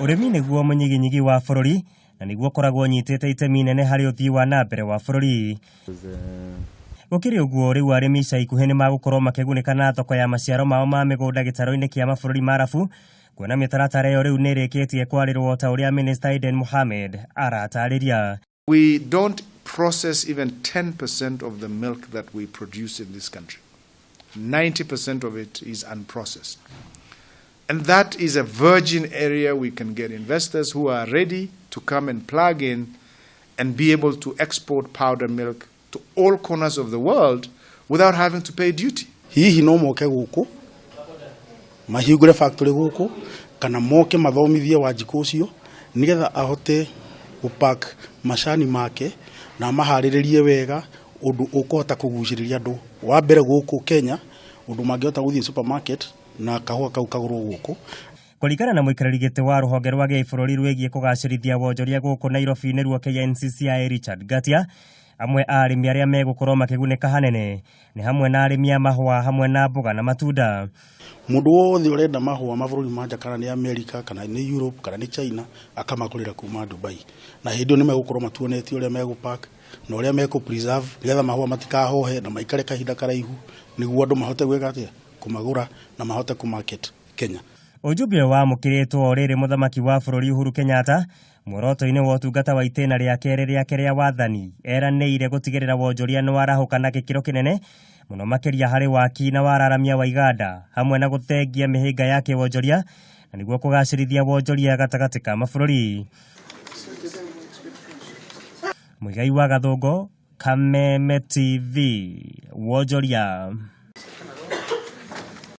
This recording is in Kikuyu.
Urimi niguo munyiginyigi wa bururi na niguo koragwo nyitete itemi nene hari uthii wa na mbere wa bururi. Gukiri uguo riu arimi ica ikuhi ni magukorwo makigunika na thoko ya maciaro mao ma migunda gitaro-ini kia mabũrũri marabu kuona mitaratara iyo riu nirikitie kwarirwo ta uria Minister Aden Mohamed aratariria. We don't process even 10% of the milk that we produce in this country. 90% of it is unprocessed. And that is a virgin area. We can get investors who are ready to come and plug in and be able to export powder milk to all corners of the world without having to pay duty. Hihi no moke guku mahingure factory guku kana moke mathomithie Wanjiku ucio nigetha ahote gupack macani make na mahariririe wega undu ukuhota kuguciriria andu wa mbere guku Kenya undu mangihota guthie supermarket na kahua kau kagurwo guku. Kuringana na muikarari giti wa ruhonge rwa gibũrũri rwegie kugacirithia wonjoria guku Nairobi nĩruo KNCCI Richard Gatia, amwe arimi aria megukorwo makigunika hanene ni hamwe na arimi a mahua hamwe na mboga na matunda. Mundu wothe urenda mahua mabũrũri ma nja kana ni America kana ni Europe kana ni China akamagurira kuma Dubai, na hindi ni megukorwo matuonete uria megupack na uria meku preserve nigetha mahua matikahohe na maikare kahinda karaihu niguo andu mahote gwika atia kumagura na mahote kumarket Kenya. Ujumbe wa mukiritwo riri muthamaki wa bũrũri Uhuru Kenyatta muoroto-ini wa utungata wa itena ria keri riake ria wathani eranĩire gutigirira wonjoria ni warahuka na gĩkĩro kinene muno makiria hari waki na wararamia wa iganda hamwe na gutengia mihinga yake wonjoria na niguo kugacirithia wonjoria gatagati ka mabũrũri. Muigai wa Gathũngũ, Kameme TV, wonjoria.